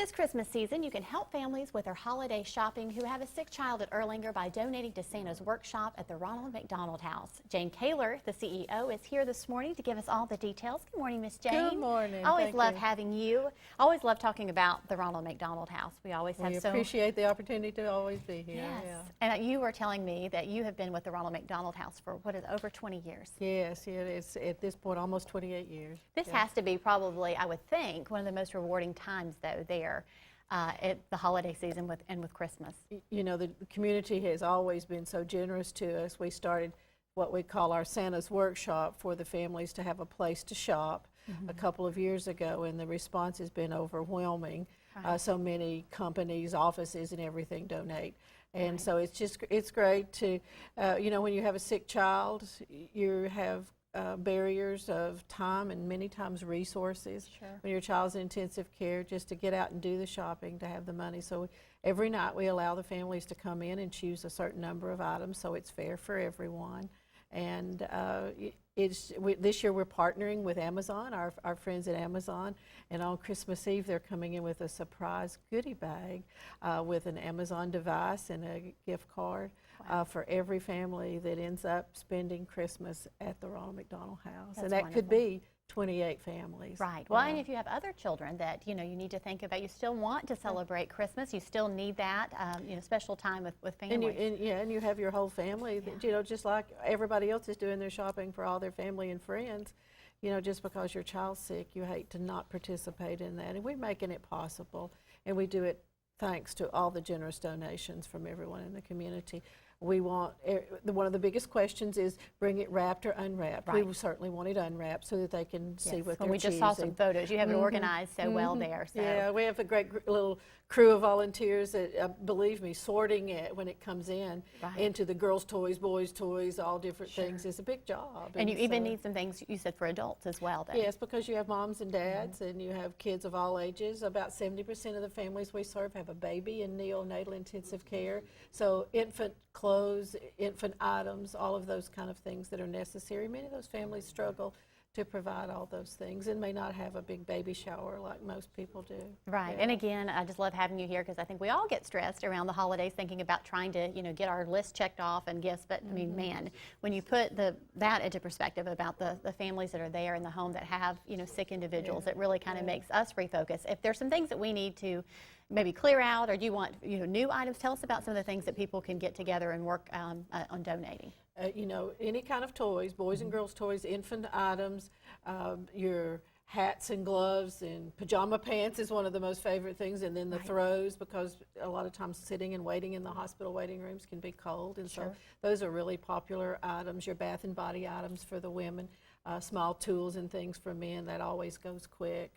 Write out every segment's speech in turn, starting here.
This Christmas season, you can help families with their holiday shopping who have a sick child at Erlanger by donating to Santa's workshop at the Ronald McDonald House. Jane Kaler, the CEO, is here this morning to give us all the details. Good morning, Miss Jane. Good morning. I always love having you. I always love talking about the Ronald McDonald House. We always have so... We appreciate the opportunity to always be here. Yes. Yeah. And you were telling me that you have been with the Ronald McDonald House for, what is it, over 20 years? Yes, it is at this point almost 28 years. This has to be probably, I would think, one of the most rewarding times, though, there. At the holiday season and with Christmas. You know, the community has always been so generous to us. We started what we call our Santa's workshop for the families to have a place to shop a couple of years ago, and the response has been overwhelming. Right. So many companies, offices, and everything donate. And so it's great to, you know, when you have a sick child, you have barriers of time and many times resources. Sure. When your child's in intensive care, just to get out and do the shopping, to have the money. So every night we allow the families to come in and choose a certain number of items so it's fair for everyone. And this year we're partnering with Amazon, our friends at Amazon, and on Christmas Eve they're coming in with a surprise goodie bag with an Amazon device and a gift card. Wow. For every family that ends up spending Christmas at the Ronald McDonald House. That's and that wonderful. could be 28 families. Right. Well, and if you have other children that, you know, you need to think about, you still want to celebrate Christmas, you still need that, you know, special time with families. And you have your whole family, that, you know, just like everybody else is doing their shopping for all their family and friends. You know, just because your child's sick, you hate to not participate in that. And we're making it possible, and we do it thanks to all the generous donations from everyone in the community. We want, one of the biggest questions is, bring it wrapped or unwrapped. Right. We certainly want it unwrapped so that they can see what they're choosing. We just saw some photos. You have it organized so well there. So. Yeah, we have a great little crew of volunteers that, believe me, sorting it when it comes in into the girls' toys, boys' toys, all different things is a big job. And you even need some things, you said, for adults as well, though. Yes, because you have moms and dads and you have kids of all ages. About 70% of the families we serve have a baby in neonatal intensive care. So infant clothes, infant items, all of those kind of things that are necessary. Many of those families struggle to provide all those things and may not have a big baby shower like most people do. Right. Yeah. And again, I just love having you here because I think we all get stressed around the holidays thinking about trying to, you know, get our list checked off and gifts. But I mean, man, when you put that into perspective about the families that are there in the home that have, you know, sick individuals, it really kind of makes us refocus. If there's some things that we need to maybe clear out, or do you want, you know, new items, tell us about some of the things that people can get together and work on donating. You know, any kind of toys, boys and girls toys, infant items, your hats and gloves and pajama pants is one of the most favorite things, and then the throws, because a lot of times sitting and waiting in the hospital waiting rooms can be cold, and so those are really popular items. Your bath and body items for the women, small tools and things for men, that always goes quick.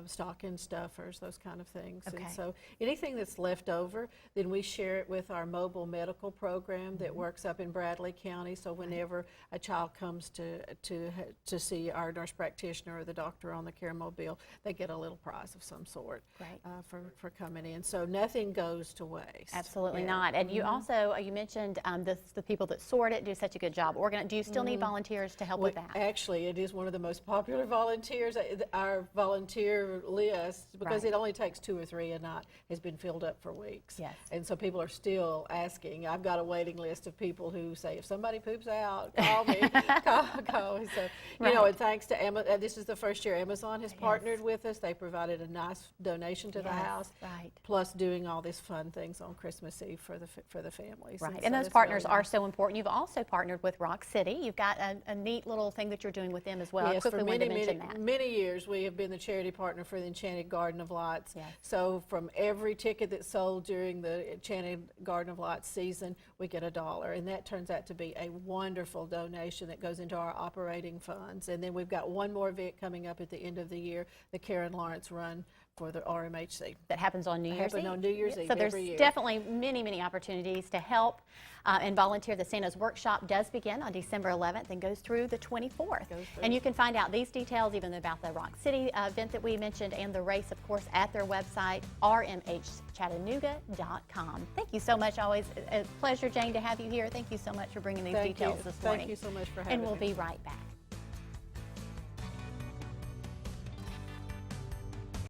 Stocking stuffers, those kind of things. Okay. And so anything that's left over, then we share it with our mobile medical program that works up in Bradley County. So whenever a child comes to see our nurse practitioner or the doctor on the care mobile, they get a little prize of some sort for coming in. So nothing goes to waste. Absolutely not. And you also, you mentioned the people that sort it do such a good job. Do you still need volunteers to help with that? Actually, it is one of the most popular volunteers. Our volunteer list, because it only takes 2 or 3 a night, has been filled up for weeks. Yes. And so people are still asking. I've got a waiting list of people who say, if somebody poops out, call me. call me. So, you know, and thanks to Amazon, this is the first year Amazon has partnered with us. They provided a nice donation to the house, plus doing all these fun things on Christmas Eve for the families. Right, and those partners are so important. You've also partnered with Rock City. You've got a neat little thing that you're doing with them as well. Yes, I quickly for mention many years we have been the charity partner for the Enchanted Garden of Lights. Yes. So from every ticket that's sold during the Enchanted Garden of Lights season, we get $1, and that turns out to be a wonderful donation that goes into our operating funds. And then we've got one more event coming up at the end of the year, the Karen Lawrence Run for the RMHC. That happens on New Year's Eve. On New Year's Eve so there's every year. Definitely many opportunities to help and volunteer. The Santa's Workshop does begin on December 11th and goes through the 24th. And you can find out these details, even about the Rock City event that we mentioned and the race, of course, at their website, rmhchattanooga.com. Thank you so much. Always a pleasure, Jane, to have you here. Thank you so much for bringing these details this morning. Thank you so much for having me. And we'll be right back.